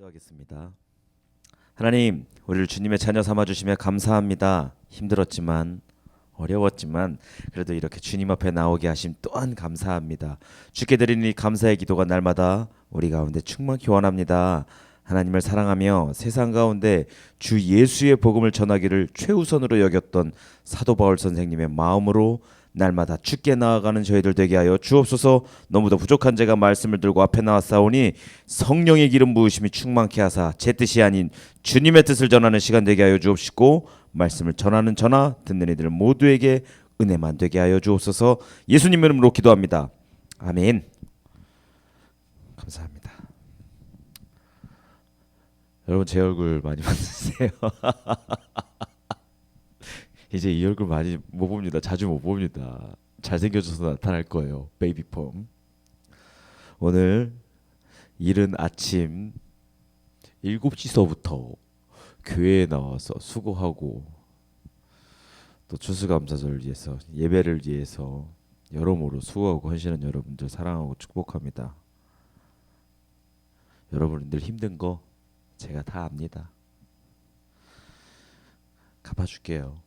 기도하겠습니다. 하나님, 우리를 주님의 자녀 삼아 주시며 감사합니다. 힘들었지만 어려웠지만 그래도 이렇게 주님 앞에 나오게 하심 또한 감사합니다. 주께 드리는 이 감사의 기도가 날마다 우리 가운데 충만히 원합니다. 하나님을 사랑하며 세상 가운데 주 예수의 복음을 전하기를 최우선으로 여겼던 사도 바울 선생님의 마음으로 날마다 주께 나아가는 저희들 되게 하여 주옵소서. 너무도 부족한 제가 말씀을 들고 앞에 나왔사오니 성령의 기름 부으심이 충만케 하사 제 뜻이 아닌 주님의 뜻을 전하는 시간 되게 하여 주옵시고, 말씀을 전하는 저나 듣는 이들 모두에게 은혜만 되게 하여 주옵소서. 예수님 이름으로 기도합니다. 아멘. 감사합니다. 여러분, 제 얼굴 많이 봐주세요. 이제 이 얼굴 많이 못 봅니다. 자주 못 봅니다. 잘생겨져서 나타날 거예요. 베이비폼. 오늘 이른 아침 7시서부터 교회에 나와서 수고하고 또 추수감사절을 위해서, 예배를 위해서 여러모로 수고하고 헌신한 여러분들 사랑하고 축복합니다. 여러분들 힘든 거 제가 다 압니다. 갚아줄게요.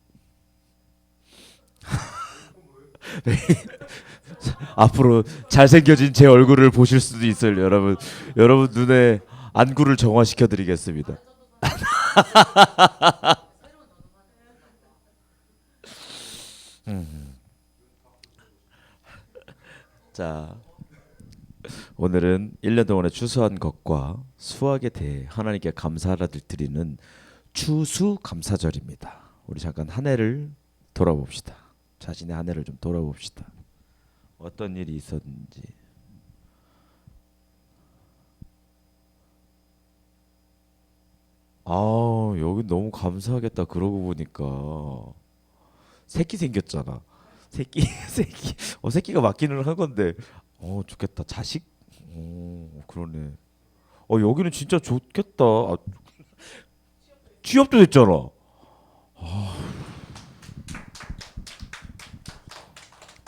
앞으로 잘생겨진 제 얼굴을 보실 수도 있어요. 여러분 눈에 안구를 정화시켜 드리겠습니다. 자, 오늘은 1년 동안에 추수한 것과 수확에 대해 하나님께 감사를 드리는 추수감사절입니다. 우리 잠깐 한 해를 돌아봅시다. 자신의 한 해를 좀 돌아봅시다. 어떤 일이 있었는지. 아, 여기 너무 감사하겠다. 그러고 보니까 새끼 생겼잖아. 새끼 새끼가 맞기는 한 건데. 좋겠다. 자식. 그러네. 여기는 진짜 좋겠다. 취업도 됐잖아.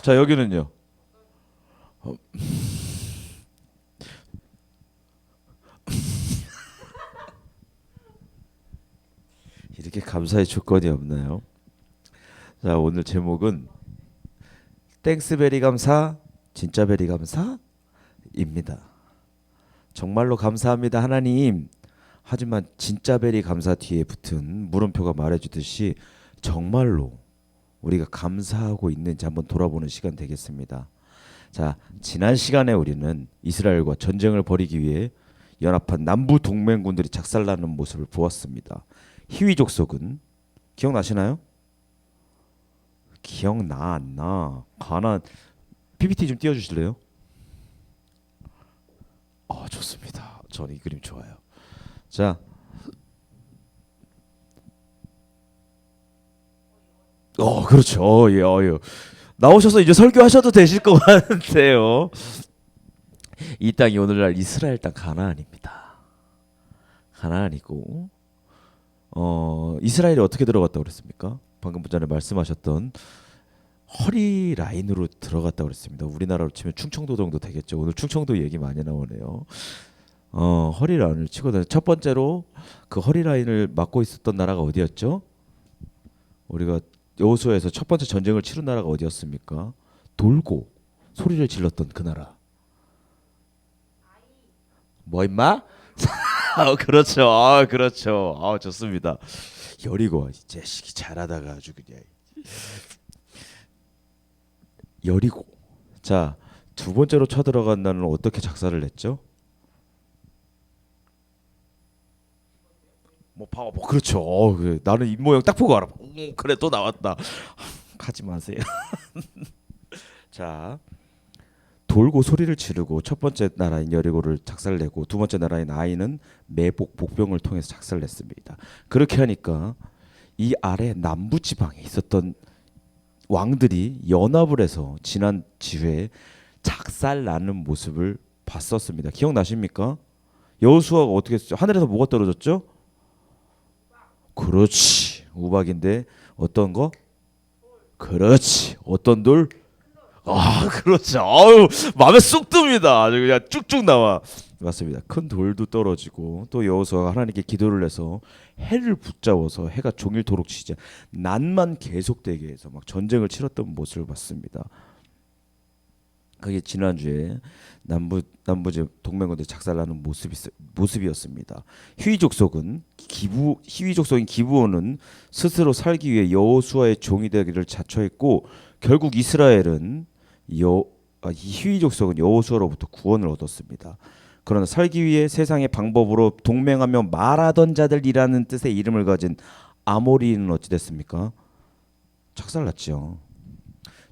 자, 여기는요. 이렇게 감사의 조건이 없나요? 자, 오늘 제목은 땡스베리 감사, 진짜 베리 감사입니다. 정말로 감사합니다, 하나님. 하지만 진짜 베리 감사 뒤에 붙은 물음표가 말해주듯이 정말로 우리가 감사하고 있는지 한번 돌아보는 시간 되겠습니다. 자, 지난 시간에 우리는 이스라엘과 전쟁을 벌이기 위해 연합한 남부 동맹군들이 작살나는 모습을 보았습니다. 히위 족속은 기억나시나요? 기억나 안 나? 가나안. PPT 좀 띄워주실래요? 좋습니다. 저는 이 그림 좋아요. 자, 그렇죠. 예, 나오셔서 이제 설교하셔도 되실 것 같은데요. 이 땅이 오늘날 이스라엘 땅 가나안입니다. 가나안이고, 이스라엘이 어떻게 들어갔다고 그랬습니까? 방금 전에 말씀하셨던 허리 라인으로 들어갔다고 그랬습니다. 우리나라로 치면 충청도 정도 되겠죠. 오늘 충청도 얘기 많이 나오네요. 허리 라인을 치고, 첫 번째로 그 허리 라인을 막고 있었던 나라가 어디였죠? 우리가 여호수아에서 첫 번째 전쟁을 치른 나라가 어디였습니까? 돌고 소리를 질렀던 그 나라. 뭐 임마? 그렇죠. 그렇죠. 좋습니다. 여리고, 이 자식이 잘하다가 아주 그냥. 여리고. 자, 두 번째로 쳐들어간 나라는 어떻게 작사를 냈죠? 그렇죠. 그래. 나는 입 모양 딱 보고 알아. 그래, 또 나왔다. 가지 마세요. 자, 돌고 소리를 지르고 첫 번째 나라인 여리고를 작살내고 두 번째 나라인 아이는 매복 복병을 통해서 작살냈습니다. 그렇게 하니까 이 아래 남부 지방에 있었던 왕들이 연합을 해서 지난 지회에 작살나는 모습을 봤었습니다. 기억나십니까? 여호수아가 어떻게 했죠? 하늘에서 뭐가 떨어졌죠? 그렇지, 우박인데 어떤 거? 그렇지, 어떤 돌? 아, 그렇죠. 아유, 마음에 쏙 듭니다. 아주 그냥 쭉쭉 나와. 맞습니다. 큰 돌도 떨어지고 또 여호수아가 하나님께 기도를 해서 해를 붙잡아서 해가 종일토록 치자 난만 계속되게 해서 막 전쟁을 치렀던 모습을 봤습니다. 그게 지난주에 남부제 동맹군들 작살나는 모습이었습니다. 희위 족속인 기브온은 스스로 살기 위해 여호수아의 종이 되기를 자처했고 결국 이스라엘은 이 희위 족속은 여호수아로부터 구원을 얻었습니다. 그러나 살기 위해 세상의 방법으로 동맹하며 말하던 자들이라는 뜻의 이름을 가진 아모리는 어찌 됐습니까? 작살났죠.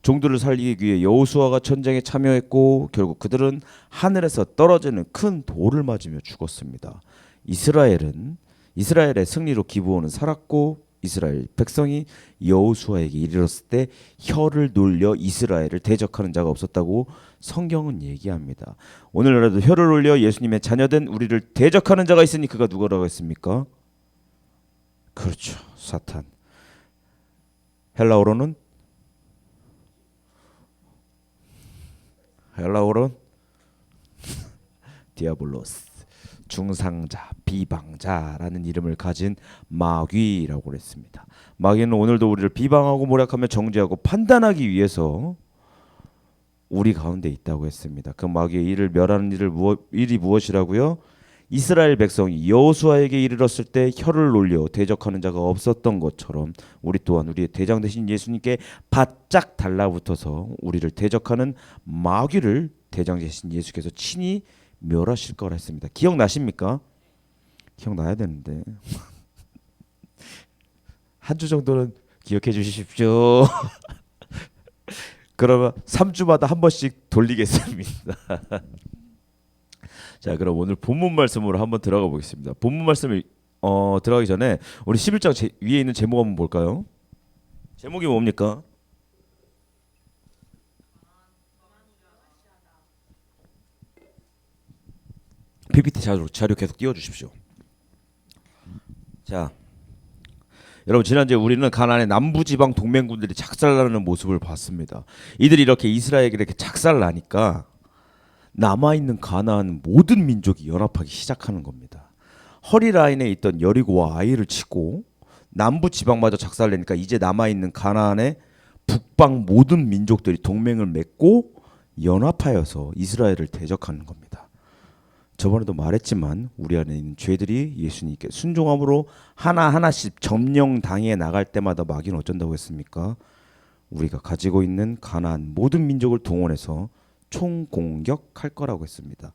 종들을 살리기 위해 여호수아가 전쟁에 참여했고 결국 그들은 하늘에서 떨어지는 큰 돌을 맞으며 죽었습니다. 이스라엘의 승리로 기브온은 살았고 이스라엘 백성이 여호수아에게 이르렀을 때 혀를 놀려 이스라엘을 대적하는 자가 없었다고 성경은 얘기합니다. 오늘날에도 혀를 놀려 예수님의 자녀된 우리를 대적하는 자가 있으니 그가 누구라고 했습니까? 그렇죠. 사탄. 헬라어로는 디아블로스, 중상자, 비방자라는 이름을 가진 마귀라고 했습니다. 마귀는 오늘도 우리를 비방하고 모략하며 정죄하고 판단하기 위해서 우리 가운데 있다고 했습니다. 그 마귀의 일을 멸하는 일이 무엇이라고요? 이스라엘 백성이 여호수아에게 이르렀을 때 혀를 놀려 대적하는 자가 없었던 것처럼 우리 또한 우리의 대장 되신 예수님께 바짝 달라붙어서 우리를 대적하는 마귀를 대장 되신 예수께서 친히 멸하실 거라 했습니다. 기억나십니까? 기억나야 되는데 한 주 정도는 기억해 주십시오. 그러면 3주마다 한 번씩 돌리겠습니다. 자, 그럼 오늘 본문 말씀으로 한번 들어가 보겠습니다. 본문 말씀을 들어가기 전에 우리 11장 위에 있는 제목 한번 볼까요? 제목이 뭡니까? PPT 자료 계속 띄워주십시오. 자, 여러분 지난주에 우리는 가나안의 남부지방 동맹군들이 작살나는 모습을 봤습니다. 이들이 이렇게 이스라엘에게 이렇게 작살나니까 남아있는 가나안 모든 민족이 연합하기 시작하는 겁니다. 허리 라인에 있던 여리고와 아이를 치고 남부 지방마저 작살내니까 이제 남아있는 가나안의 북방 모든 민족들이 동맹을 맺고 연합하여서 이스라엘을 대적하는 겁니다. 저번에도 말했지만 우리 안에 있는 죄들이 예수님께 순종함으로 하나하나씩 점령당해 나갈 때마다 마귀는 어쩐다고 했습니까? 우리가 가지고 있는 가나안 모든 민족을 동원해서 총공격할 거라고 했습니다.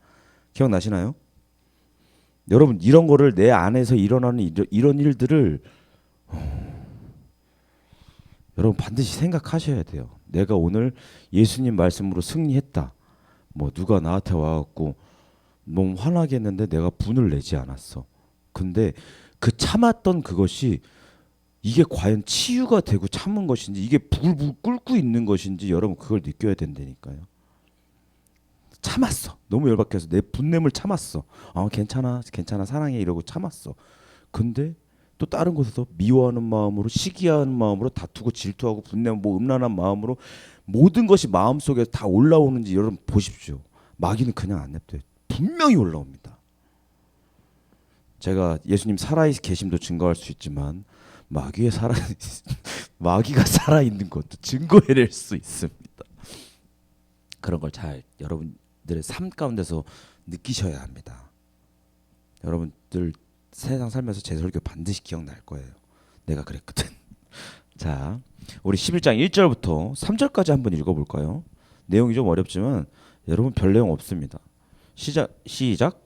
기억나시나요? 여러분 이런 거를 내 안에서 일어나는 이런 일들을 여러분 반드시 생각하셔야 돼요. 내가 오늘 예수님 말씀으로 승리했다. 뭐 누가 나한테 와갖고 너무 화나게 했는데 내가 분을 내지 않았어. 근데 그 참았던 그것이 이게 과연 치유가 되고 참은 것인지 이게 불불 끓고 있는 것인지 여러분 그걸 느껴야 된다니까요. 참았어. 너무 열받게 해서 내 분냄을 참았어. 괜찮아 사랑해 이러고 참았어. 근데 또 다른 곳에서 미워하는 마음으로 시기하는 마음으로 다투고 질투하고 분내고 뭐 음란한 마음으로 모든 것이 마음속에 다 올라오는지 여러분 보십시오. 마귀는 그냥 안 냅둬요. 분명히 올라옵니다. 제가 예수님 살아계심도 증거할 수 있지만 마귀가 살아있는 것도 증거해낼 수 있습니다. 그런 걸 잘 여러분들의 삶 가운데서 느끼셔야 합니다. 여러분들 세상 살면서 제 설교 반드시 기억날 거예요. 내가 그랬거든. 자, 우리 11장 1절부터 3절까지 한번 읽어볼까요? 내용이 좀 어렵지만 여러분 별 내용 없습니다. 시작.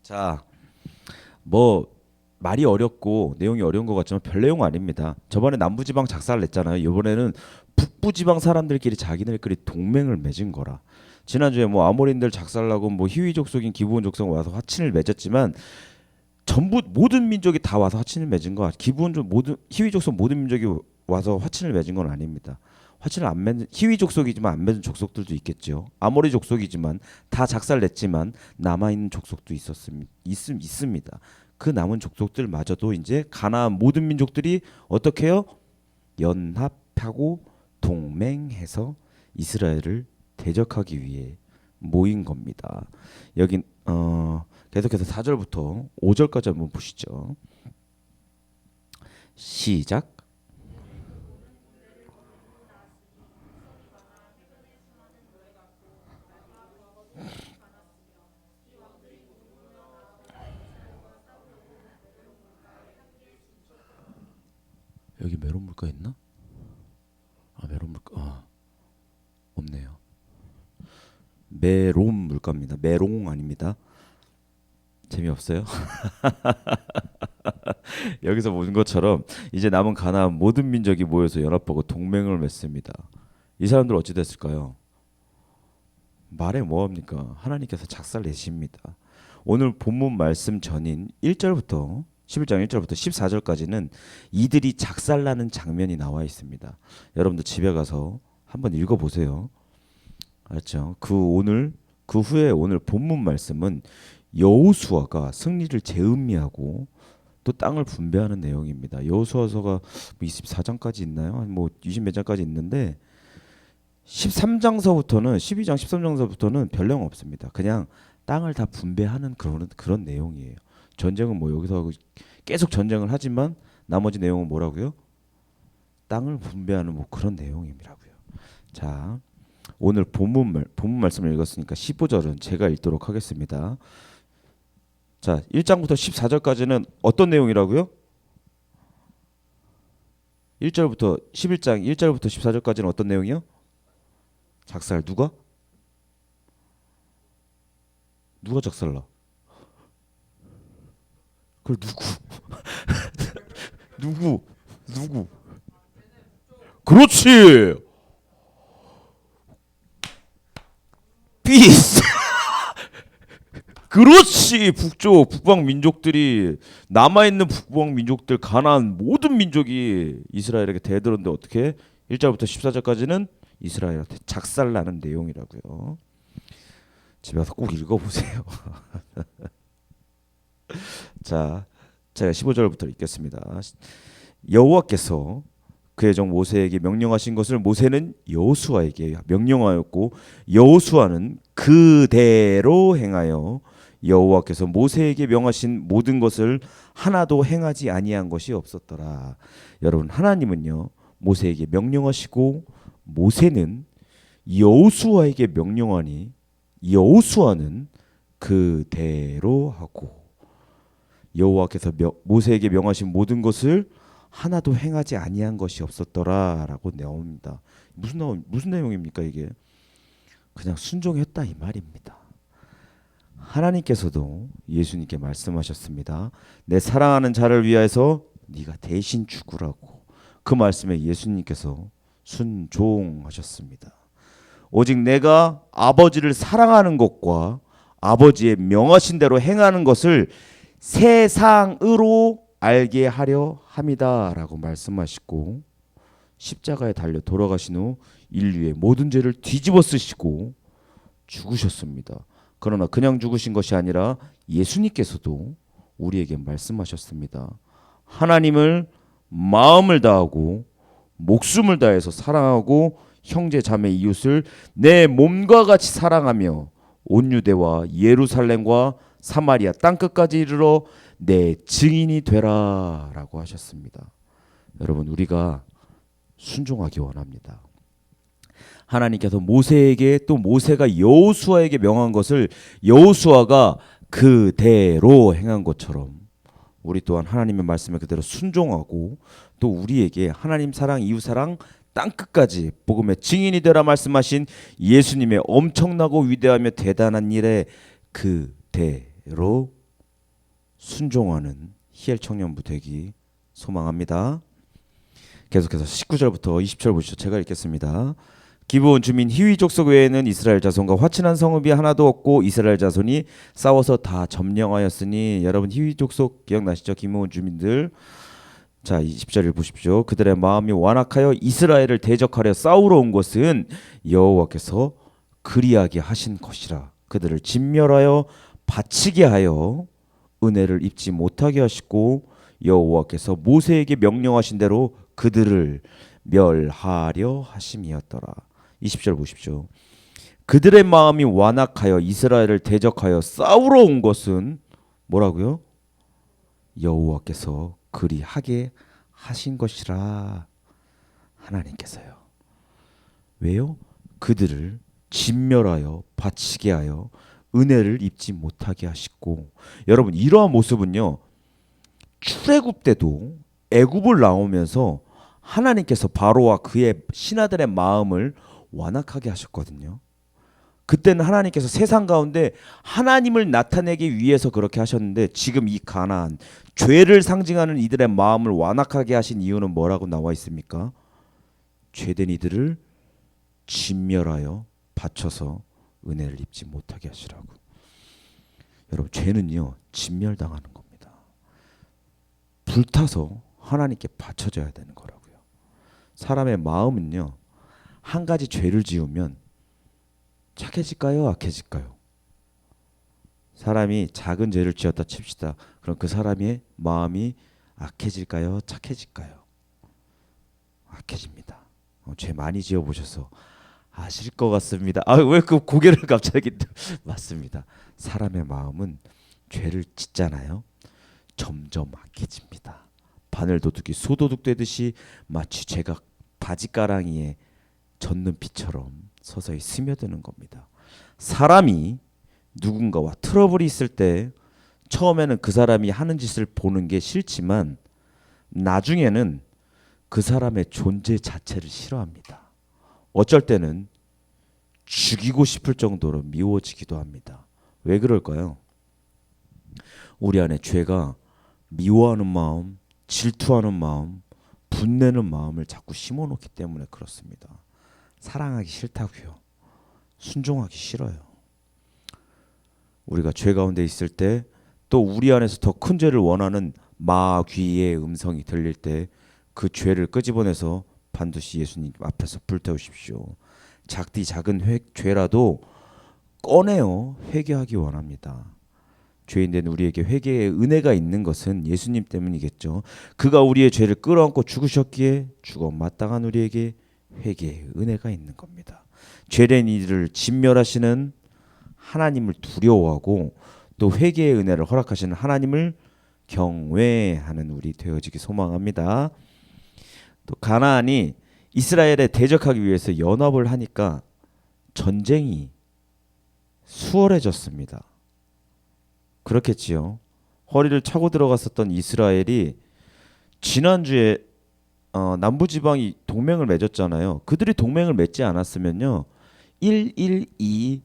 자, 뭐 말이 어렵고 내용이 어려운 것 같지만 별 내용 아닙니다. 저번에 남부지방 작살 냈잖아요. 이번에는 북부지방 사람들끼리 자기네들끼리 동맹을 맺은 거라. 지난주에 뭐 아모린들 작살나고 뭐 희위 족속인 기브온 족속 와서 화친을 맺었지만 전부 모든 민족이 다 와서 화친을 맺은 거 기본적으로 모든 히위 족속 모든 민족이 와서 화친을 맺은 건 아닙니다. 화친을 안 맺은 히위 족속이지만 안 맺은 족속들도 있겠죠. 아모리 족속이지만 다 작살냈지만 남아 있는 족속도 있습니다. 그 남은 족속들마저도 이제 가나안 모든 민족들이 어떻게 해요? 연합하고 동맹해서 이스라엘을 대적하기 위해 모인 겁니다. 여긴 계속해서 4절부터 5절까지 한번 보시죠. 시작. 여기 메론 물가 있나? 메론 물가 없네요. 메론 물가입니다. 메롱 아닙니다. 재미없어요? 여기서 보는 것처럼 이제 남은 가나안 모든 민족이 모여서 연합하고 동맹을 맺습니다. 이 사람들 어찌 됐을까요? 말해 뭐합니까? 하나님께서 작살 내십니다. 오늘 본문 말씀 전인 1절부터 11장 1절부터 14절까지는 이들이 작살나는 장면이 나와 있습니다. 여러분들 집에 가서 한번 읽어보세요. 알죠? 그 후에 오늘 본문 말씀은 여호수아가 승리를 재음미하고 또 땅을 분배하는 내용입니다. 여호수아서가 24장까지 있나요? 뭐 20몇 장까지 있는데 13장서부터는 12장 13장서부터는 별 내용 없습니다. 그냥 땅을 다 분배하는 그런 내용이에요. 전쟁은 뭐 여기서 계속 전쟁을 하지만 나머지 내용은 뭐라고요? 땅을 분배하는 뭐 그런 내용이라고요. 자, 오늘 본문 말씀을 읽었으니까 15절은 제가 읽도록 하겠습니다. 자, 1장부터 14절까지는 어떤 내용이라고요? 1절부터 11장 1절부터 14절까지는 어떤 내용이요? 작살 누가 작살나? 그걸 누구? 그렇지. 피스. 그렇지. 북방 민족들이 남아있는 북방 민족들 가나안 모든 민족이 이스라엘에게 대들었는데 어떻게 1절부터 14절까지는 이스라엘한테 작살나는 내용이라고요. 집에 가서 꼭 읽어보세요. 자, 제가 15절부터 읽겠습니다. 여호와께서 그의 종 모세에게 명령하신 것을 모세는 여호수아에게 명령하였고 여호수아는 그대로 행하여 여호와께서 모세에게 명하신 모든 것을 하나도 행하지 아니한 것이 없었더라. 여러분, 하나님은요 모세에게 명령하시고 모세는 여호수아에게 명령하니 여호수아는 그대로 하고 여호와께서 모세에게 명하신 모든 것을 하나도 행하지 아니한 것이 없었더라라고 나옵니다. 무슨 내용입니까 이게? 그냥 순종했다 이 말입니다. 하나님께서도 예수님께 말씀하셨습니다. 내 사랑하는 자를 위하여서 네가 대신 죽으라고. 그 말씀에 예수님께서 순종하셨습니다. 오직 내가 아버지를 사랑하는 것과 아버지의 명하신 대로 행하는 것을 세상으로 알게 하려 함이다라고 말씀하시고 십자가에 달려 돌아가신 후 인류의 모든 죄를 뒤집어 쓰시고 죽으셨습니다. 그러나 그냥 죽으신 것이 아니라 예수님께서도 우리에게 말씀하셨습니다. 하나님을 마음을 다하고 목숨을 다해서 사랑하고 형제 자매 이웃을 내 몸과 같이 사랑하며 온 유대와 예루살렘과 사마리아 땅끝까지 이르러 내 증인이 되라라고 하셨습니다. 여러분, 우리가 순종하기 원합니다. 하나님께서 모세에게 또 모세가 여호수아에게 명한 것을 여호수아가 그대로 행한 것처럼 우리 또한 하나님의 말씀에 그대로 순종하고 또 우리에게 하나님 사랑, 이웃 사랑, 땅끝까지 복음의 증인이 되라 말씀하신 예수님의 엄청나고 위대하며 대단한 일에 그대로 순종하는 히엘 청년부 되기 소망합니다. 계속해서 19절부터 20절 보시죠. 제가 읽겠습니다. 기브온 주민 히위 족속 외에는 이스라엘 자손과 화친한 성읍이 하나도 없고 이스라엘 자손이 싸워서 다 점령하였으니. 여러분 히위 족속 기억나시죠? 기브온 주민들. 자, 20절을 보십시오. 그들의 마음이 완악하여 이스라엘을 대적하려 싸우러 온 것은 여호와께서 그리하게 하신 것이라. 그들을 진멸하여 바치게 하여 은혜를 입지 못하게 하시고 여호와께서 모세에게 명령하신 대로 그들을 멸하려 하심이었더라. 20절 보십시오. 그들의 마음이 완악하여 이스라엘을 대적하여 싸우러 온 것은 뭐라고요? 여호와께서 그리하게 하신 것이라. 하나님께서요. 왜요? 그들을 진멸하여 바치게 하여 은혜를 입지 못하게 하시고. 여러분 이러한 모습은요, 출애굽 때도 애굽을 나오면서 하나님께서 바로와 그의 신하들의 마음을 완악하게 하셨거든요. 그때는 하나님께서 세상 가운데 하나님을 나타내기 위해서 그렇게 하셨는데, 지금 이 가나안, 죄를 상징하는 이들의 마음을 완악하게 하신 이유는 뭐라고 나와 있습니까? 죄된 이들을 진멸하여 바쳐서 은혜를 입지 못하게 하시라고. 여러분 죄는요 진멸당하는 겁니다. 불타서 하나님께 바쳐져야 되는 거라고요. 사람의 마음은요, 한 가지 죄를 지으면 착해질까요, 악해질까요? 사람이 작은 죄를 지었다 칩시다. 그럼 그 사람의 마음이 악해질까요, 착해질까요? 악해집니다. 죄 많이 지어보셔서 아실 것 같습니다. 왜 그 고개를 갑자기 맞습니다. 사람의 마음은 죄를 짓잖아요, 점점 악해집니다. 바늘도둑이 소도둑 되듯이 마치 죄가 바지가랑이에 젖는 피처럼 서서히 스며드는 겁니다. 사람이 누군가와 트러블이 있을 때 처음에는 그 사람이 하는 짓을 보는 게 싫지만 나중에는 그 사람의 존재 자체를 싫어합니다. 어쩔 때는 죽이고 싶을 정도로 미워지기도 합니다. 왜 그럴까요? 우리 안에 죄가 미워하는 마음, 질투하는 마음, 분내는 마음을 자꾸 심어놓기 때문에 그렇습니다. 사랑하기 싫다고요. 순종하기 싫어요. 우리가 죄 가운데 있을 때, 또 우리 안에서 더 큰 죄를 원하는 마귀의 음성이 들릴 때 그 죄를 끄집어내서 반드시 예수님 앞에서 불태우십시오. 작디 작은 죄라도 꺼내어 회개하기 원합니다. 죄인된 우리에게 회개의 은혜가 있는 것은 예수님 때문이겠죠. 그가 우리의 죄를 끌어안고 죽으셨기에 죽어 마땅한 우리에게 회개의 은혜가 있는 겁니다. 죄된 이들을 진멸하시는 하나님을 두려워하고 또 회개의 은혜를 허락하시는 하나님을 경외하는 우리 되어지기 소망합니다. 또 가나안이 이스라엘에 대적하기 위해서 연합을 하니까 전쟁이 수월해졌습니다. 그렇겠지요. 허리를 차고 들어갔었던 이스라엘이 지난주에 남부지방이 동맹을 맺었잖아요. 그들이 동맹을 맺지 않았으면요 112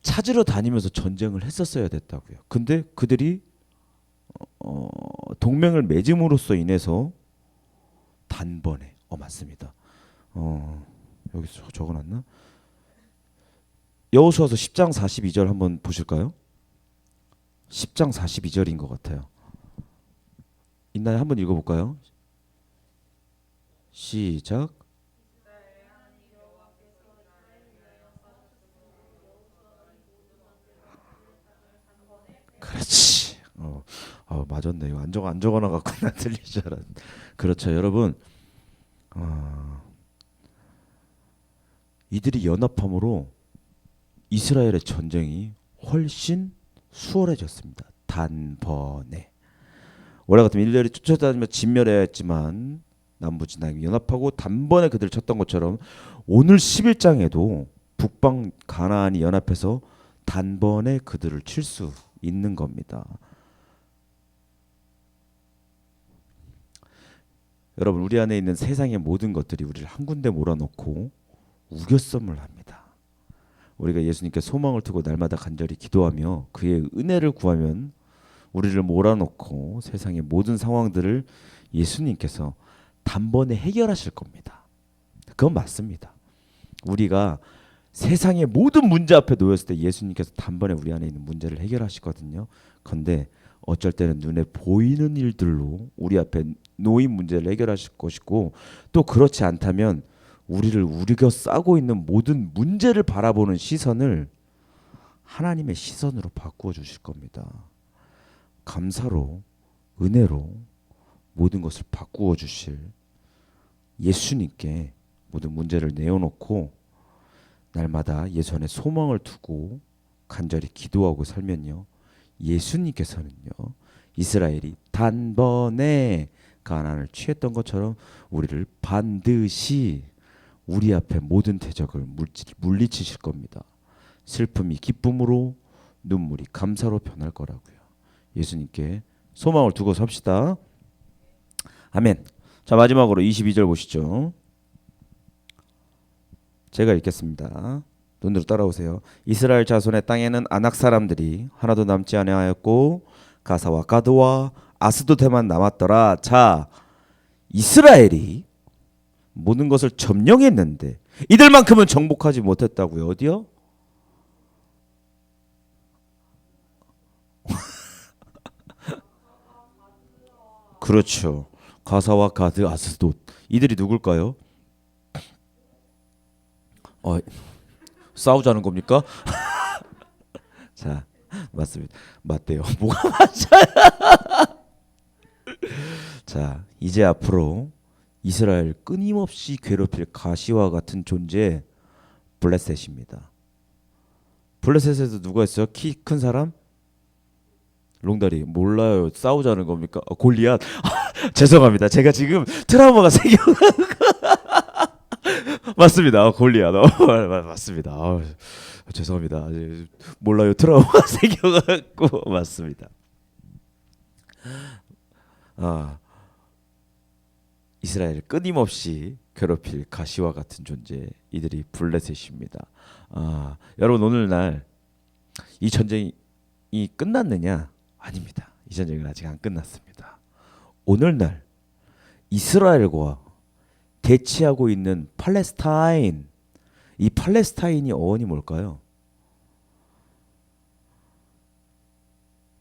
찾으러 다니면서 전쟁을 했었어야 됐다고요. 근데 그들이 동맹을 맺음으로써 인해서 단번에 맞습니다. 여기서 적어놨나? 여호수아서 10장 42절 한번 보실까요? 10장 42절인 것 같아요. 있나요? 한번 읽어볼까요? 시작. 그렇지. 맞았네. 이거 안 적어놔갖고 나 들릴 줄 알았는데. 그렇죠, 여러분. 이들이 연합함으로 이스라엘의 전쟁이 훨씬 수월해졌습니다. 단번에. 원래 같으면 일렬이 쫓아다니며 진멸해야 했지만 남부진앙이 연합하고 단번에 그들을 쳤던 것처럼 오늘 11장에도 북방 가나안이 연합해서 단번에 그들을 칠 수 있는 겁니다. 여러분 우리 안에 있는 세상의 모든 것들이 우리를 한 군데 몰아넣고 우겨썸을 합니다. 우리가 예수님께 소망을 두고 날마다 간절히 기도하며 그의 은혜를 구하면 우리를 몰아넣고 세상의 모든 상황들을 예수님께서 단번에 해결하실 겁니다. 그건 맞습니다. 우리가 세상의 모든 문제 앞에 놓였을 때 예수님께서 단번에 우리 안에 있는 문제를 해결하시거든요. 그런데 어쩔 때는 눈에 보이는 일들로 우리 앞에 놓인 문제를 해결하실 것이고, 또 그렇지 않다면 우리를 우리가 싸고 있는 모든 문제를 바라보는 시선을 하나님의 시선으로 바꾸어 주실 겁니다. 감사로, 은혜로 모든 것을 바꾸어 주실 예수님께 모든 문제를 내어놓고 날마다 예수 안에 소망을 두고 간절히 기도하고 살면요, 예수님께서는요, 이스라엘이 단번에 가나안을 취했던 것처럼 우리를 반드시 우리 앞에 모든 대적을 물리치실 겁니다. 슬픔이 기쁨으로, 눈물이 감사로 변할 거라고요. 예수님께 소망을 두고 삽시다. 아멘. 자, 마지막으로 22절 보시죠. 제가 읽겠습니다. 눈으로 따라오세요. 이스라엘 자손의 땅에는 아낙 사람들이 하나도 남지 아니하였고 가사와 가드와 아스도테만 남았더라. 자, 이스라엘이 모든 것을 점령했는데 이들만큼은 정복하지 못했다고요. 어디요? 그렇죠. 가사와 가드, 아스돗. 이들이 누굴까요? 싸우자는 겁니까? 자, 맞습니다. 맞대요. 뭐가 맞아요? 자, 이제 앞으로 이스라엘 끊임없이 괴롭힐 가시와 같은 존재 블레셋입니다. 블레셋에도 누가 있어요? 키 큰 사람? 롱다리. 몰라요. 싸우자는 겁니까? 골리앗. 죄송합니다. 제가 지금 트라우마가 생겨. 맞습니다. 골리앗. 맞습니다. 죄송합니다. 몰라요. 트라우마가 생겨갖고 맞습니다. 이스라엘 끊임없이 괴롭힐 가시와 같은 존재, 이들이 블레셋입니다. 여러분, 오늘날 이 전쟁이 끝났느냐? 아닙니다. 이 전쟁은 아직 안 끝났습니다. 오늘날 이스라엘과 대치하고 있는 팔레스타인, 이 팔레스타인이 어원이 뭘까요?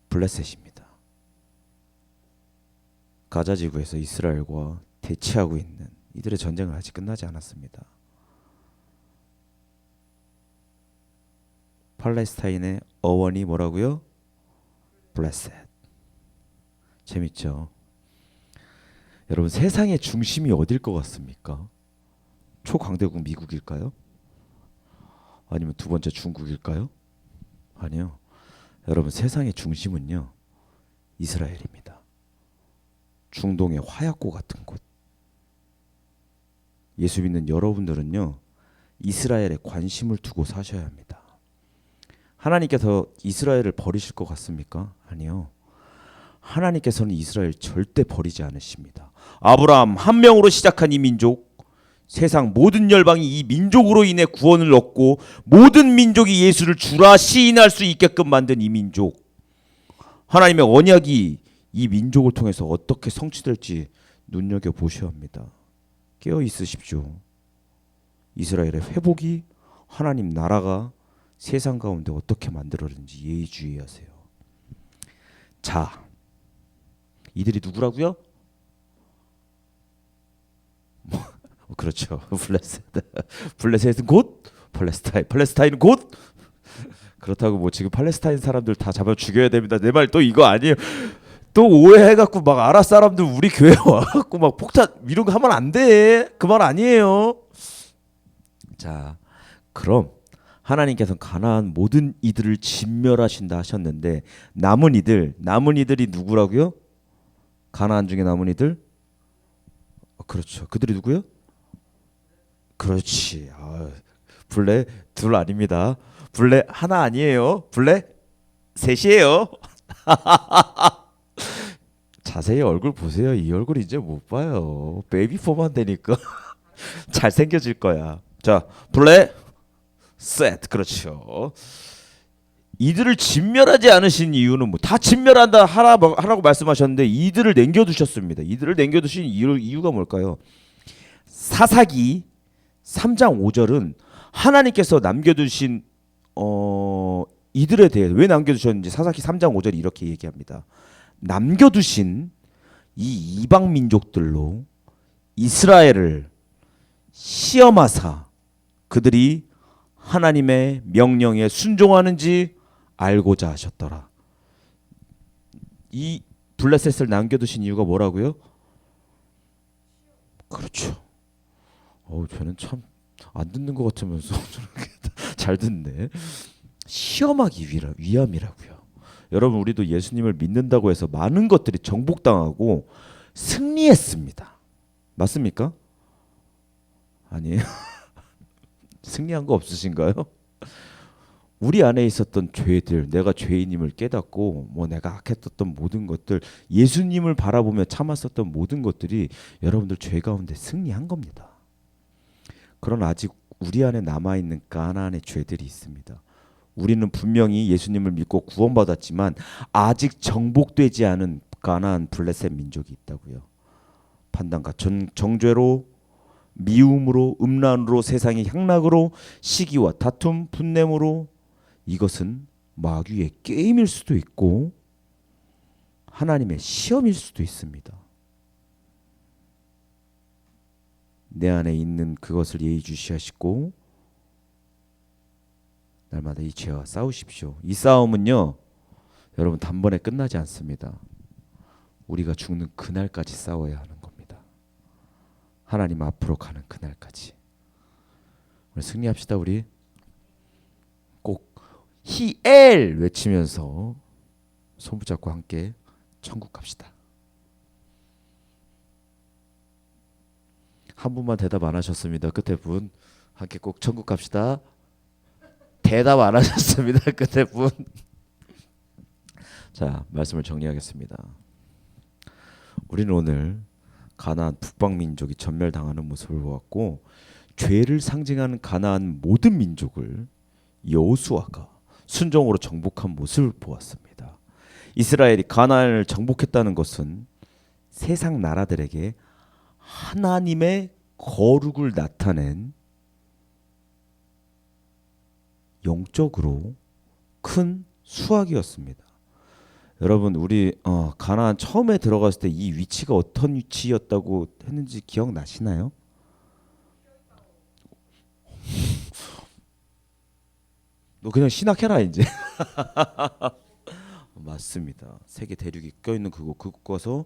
블레셋입니다. 가자 지구에서 이스라엘과 대치하고 있는 이들의 전쟁은 아직 끝나지 않았습니다. 팔레스타인의 어원이 뭐라고요? 블레셋. 재밌죠? 여러분, 세상의 중심이 어딜 것 같습니까? 초강대국 미국일까요? 아니면 두 번째 중국일까요? 아니요. 여러분, 세상의 중심은요, 이스라엘입니다. 중동의 화약고 같은 곳. 예수 믿는 여러분들은요, 이스라엘에 관심을 두고 사셔야 합니다. 하나님께서 이스라엘을 버리실 것 같습니까? 아니요. 하나님께서는 이스라엘 절대 버리지 않으십니다. 아브라함 한 명으로 시작한 이 민족, 세상 모든 열방이 이 민족으로 인해 구원을 얻고 모든 민족이 예수를 주라 시인할 수 있게끔 만든 이 민족, 하나님의 언약이 이 민족을 통해서 어떻게 성취될지 눈여겨보셔야 합니다. 깨어 있으십시오. 이스라엘의 회복이, 하나님 나라가 세상 가운데 어떻게 만들어지는지 예의주의하세요. 자, 이들이 누구라고요? 그렇죠. 블레셋. 블레셋은 곧 팔레스타인. 팔레스타인은 곧. 그렇다고 뭐 지금 팔레스타인 사람들 다 잡아 죽여야 됩니다. 내 말 또 이거 아니에요. 또 오해해갖고 막 아랍 사람들 우리 교회 와갖고 막 폭탄 이런 거 하면 안 돼. 그 말 아니에요. 자, 그럼 하나님께서는 가나안 모든 이들을 진멸하신다 하셨는데 남은 이들이 누구라고요? 가나안 중에 남은 이들? 그렇죠. 그들이 누구요? 그렇지. 블레 둘 아닙니다. 블레 하나 아니에요. 블레 셋이에요. 자세히 얼굴 보세요. 이 얼굴 이제 못 봐요. 베이비 폼만 되니까 잘생겨질 거야. 자, 블레 셋. 그렇죠. 이들을 진멸하지 않으신 이유는 뭐 다 진멸한다 하라고 말씀하셨는데 이들을 남겨두셨습니다. 이들을 남겨두신 이유가 뭘까요? 사사기 3장 5절은 하나님께서 남겨두신 이들에 대해 왜 남겨두셨는지 사사기 3장 5절이 이렇게 얘기합니다. 남겨두신 이 이방 민족들로 이스라엘을 시험하사 그들이 하나님의 명령에 순종하는지 알고자 하셨더라. 이 블레셋을 남겨두신 이유가 뭐라고요? 그렇죠. 저는 참 안 듣는 것 같으면서 저렇게 잘 듣네. 시험하기 위함이라고요. 여러분 우리도 예수님을 믿는다고 해서 많은 것들이 정복당하고 승리했습니다. 맞습니까? 아니에요. 승리한 거 없으신가요? 우리 안에 있었던 죄들, 내가 죄인임을 깨닫고 뭐 내가 악했었던 모든 것들, 예수님을 바라보며 참았었던 모든 것들이 여러분들 죄 가운데 승리한 겁니다. 그러나 아직 우리 안에 남아있는 가나안의 죄들이 있습니다. 우리는 분명히 예수님을 믿고 구원받았지만 아직 정복되지 않은 가나안 블레셋 민족이 있다고요. 판단과 정죄로, 미움으로, 음란으로, 세상의 향락으로, 시기와 다툼, 분냄으로, 이것은 마귀의 게임일 수도 있고 하나님의 시험일 수도 있습니다. 내 안에 있는 그것을 예의주시하시고 날마다 이 죄와 싸우십시오. 이 싸움은요, 여러분 단번에 끝나지 않습니다. 우리가 죽는 그날까지 싸워야 하는 겁니다. 하나님 앞으로 가는 그날까지. 우리 승리합시다. 우리 꼭 히엘 외치면서 손 붙잡고 함께 천국 갑시다. 한 분만 대답 안 하셨습니다. 끝에 분 함께 꼭 천국 갑시다. 대답 안 하셨습니다. 끝에 분. 자, 말씀을 정리하겠습니다. 우리는 오늘 가나안 북방 민족이 전멸당하는 모습을 보았고 죄를 상징하는 가나안 모든 민족을 여호수아가 순종으로 정복한 모습을 보았습니다. 이스라엘이 가나안을 정복했다는 것은 세상 나라들에게 하나님의 거룩을 나타낸 영적으로 큰 수확이었습니다. 여러분 우리 가나안 처음에 들어갔을 때 이 위치가 어떤 위치였다고 했는지 기억나시나요? 너 그냥 신학해라 이제. 맞습니다. 세계 대륙이 껴있는 그곳 가서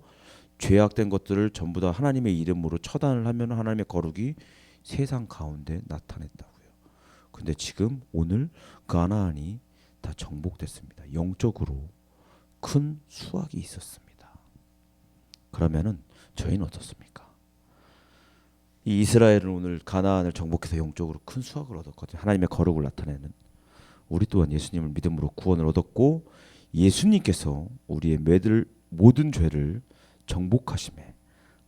죄악된 것들을 전부 다 하나님의 이름으로 처단을 하면 하나님의 거룩이 세상 가운데 나타냈다고요. 근데 지금 오늘 가나안이 다 정복됐습니다. 영적으로 큰 수확이 있었습니다. 그러면은 저희는 어떻습니까? 이 이스라엘은 오늘 가나안을 정복해서 영적으로 큰 수확을 얻었거든요. 하나님의 거룩을 나타내는. 우리 또한 예수님을 믿음으로 구원을 얻었고 예수님께서 우리의 모든 죄를 정복하심에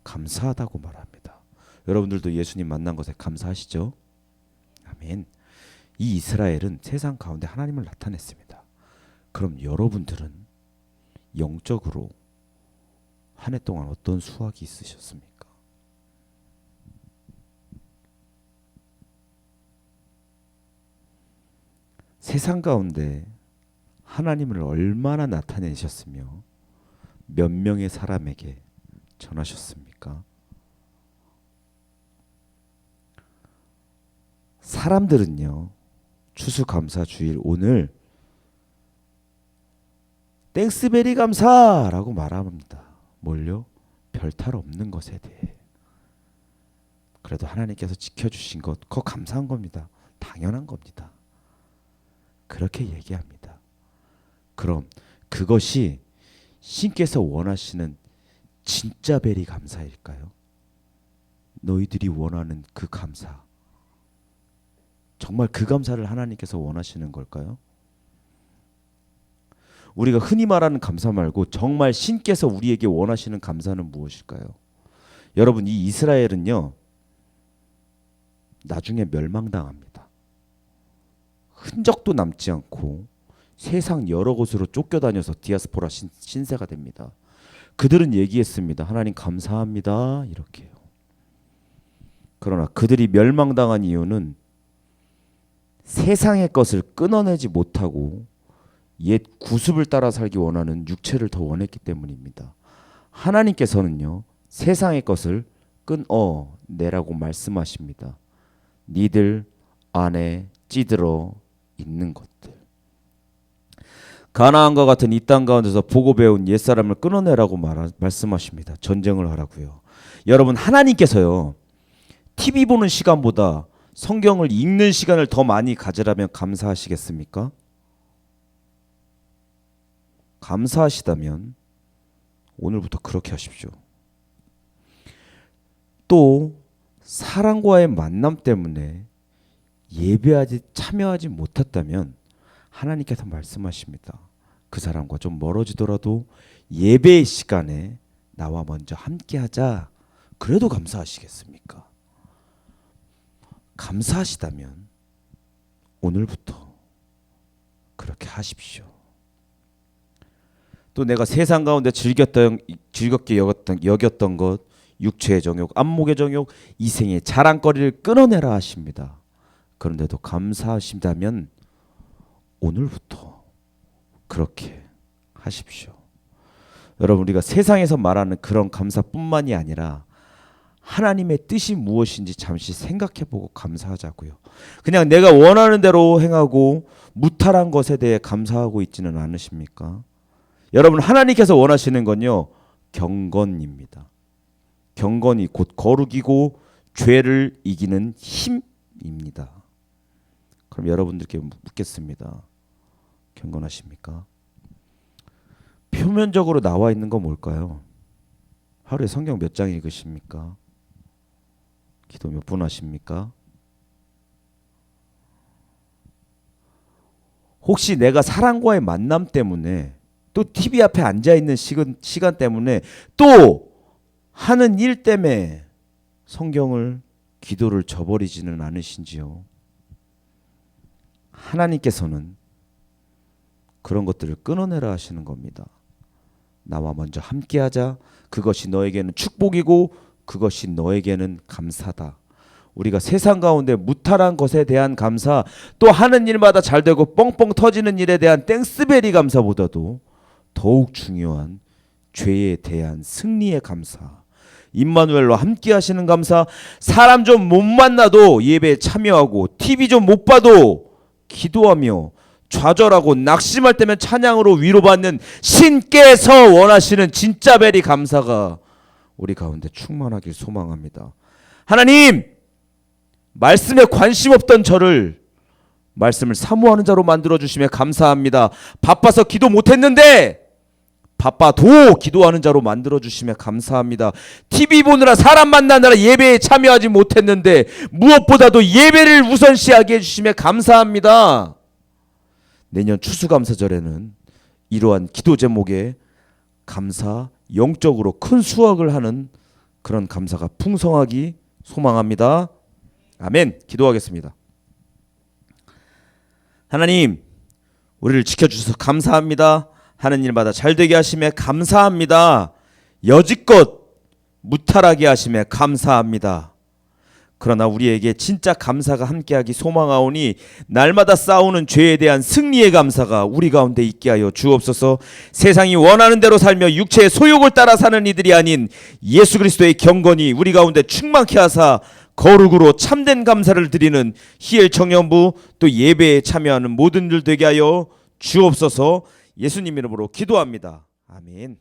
감사하다고 말합니다. 여러분들도 예수님 만난 것에 감사하시죠? 아멘. 이 이스라엘은 세상 가운데 하나님을 나타냈습니다. 그럼 여러분들은 영적으로 한 해 동안 어떤 수확이 있으셨습니까? 세상 가운데 하나님을 얼마나 나타내셨으며 몇 명의 사람에게 전하셨습니까? 사람들은요, 추수감사주일 오늘 땡스베리 감사라고 말합니다. 뭘요? 별탈 없는 것에 대해. 그래도 하나님께서 지켜주신 것, 그거 감사한 겁니다. 당연한 겁니다. 그렇게 얘기합니다. 그럼 그것이 신께서 원하시는 진짜 베리 감사일까요? 너희들이 원하는 그 감사, 정말 그 감사를 하나님께서 원하시는 걸까요? 우리가 흔히 말하는 감사 말고 정말 신께서 우리에게 원하시는 감사는 무엇일까요? 여러분, 이 이스라엘은요, 나중에 멸망당합니다. 흔적도 남지 않고 세상 여러 곳으로 쫓겨다녀서 디아스포라 신세가 됩니다. 그들은 얘기했습니다. 하나님 감사합니다. 이렇게요. 그러나 그들이 멸망당한 이유는 세상의 것을 끊어내지 못하고 옛 구습을 따라 살기 원하는 육체를 더 원했기 때문입니다. 하나님께서는요, 세상의 것을 끊어내라고 말씀하십니다. 니들 안에 찌들어 있는 것들. 가나안과 같은 이 땅 가운데서 보고 배운 옛사람을 끊어내라고 말씀하십니다. 전쟁을 하라고요. 여러분, 하나님께서요, TV 보는 시간보다 성경을 읽는 시간을 더 많이 가지라면 감사하시겠습니까? 감사하시다면 오늘부터 그렇게 하십시오. 또 사람과의 만남 때문에 예배하지 참여하지 못했다면 하나님께서 말씀하십니다. 그 사람과 좀 멀어지더라도 예배의 시간에 나와 먼저 함께하자. 그래도 감사하시겠습니까? 감사하시다면 오늘부터 그렇게 하십시오. 또 내가 세상 가운데 즐겁게 여겼던 것, 육체의 정욕, 안목의 정욕, 이생의 자랑거리를 끊어내라 하십니다. 그런데도 감사하신다면 오늘부터 그렇게 하십시오. 여러분, 우리가 세상에서 말하는 그런 감사뿐만이 아니라 하나님의 뜻이 무엇인지 잠시 생각해보고 감사하자고요. 그냥 내가 원하는 대로 행하고 무탈한 것에 대해 감사하고 있지는 않으십니까? 여러분, 하나님께서 원하시는 건요, 경건입니다. 경건이 곧 거룩이고 죄를 이기는 힘입니다. 그럼 여러분들께 묻겠습니다. 경건하십니까? 표면적으로 나와 있는 건 뭘까요? 하루에 성경 몇 장 읽으십니까? 기도 몇 분 하십니까? 혹시 내가 사람과의 만남 때문에 또 TV 앞에 앉아있는 시간 때문에 또 하는 일 때문에 성경을, 기도를 저버리지는 않으신지요? 하나님께서는 그런 것들을 끊어내라 하시는 겁니다. 나와 먼저 함께하자. 그것이 너에게는 축복이고 그것이 너에게는 감사다. 우리가 세상 가운데 무탈한 것에 대한 감사, 또 하는 일마다 잘되고 뻥뻥 터지는 일에 대한 땡스베리 감사보다도 더욱 중요한 죄에 대한 승리의 감사, 임마누엘과 함께 하시는 감사, 사람 좀 못 만나도 예배에 참여하고 TV 좀 못 봐도 기도하며 좌절하고 낙심할 때면 찬양으로 위로받는 신께서 원하시는 진짜 베리 감사가 우리 가운데 충만하길 소망합니다. 하나님, 말씀에 관심 없던 저를 말씀을 사모하는 자로 만들어주시며 감사합니다. 바빠서 기도 못했는데 바빠도 기도하는 자로 만들어주시며 감사합니다. TV 보느라 사람 만나느라 예배에 참여하지 못했는데 무엇보다도 예배를 우선시하게 해주시며 감사합니다. 내년 추수감사절에는 이러한 기도 제목에 감사, 영적으로 큰 수확을 하는 그런 감사가 풍성하기 소망합니다. 아멘. 기도하겠습니다. 하나님, 우리를 지켜주셔서 감사합니다. 하는 일마다 잘되게 하심에 감사합니다. 여지껏 무탈하게 하심에 감사합니다. 그러나 우리에게 진짜 감사가 함께하기 소망하오니 날마다 싸우는 죄에 대한 승리의 감사가 우리 가운데 있게 하여 주옵소서. 세상이 원하는 대로 살며 육체의 소욕을 따라 사는 이들이 아닌 예수 그리스도의 경건이 우리 가운데 충만케 하사 거룩으로 참된 감사를 드리는 희엘 청년부, 또 예배에 참여하는 모든 들 되게 하여 주옵소서. 예수님 이름으로 기도합니다. 아멘.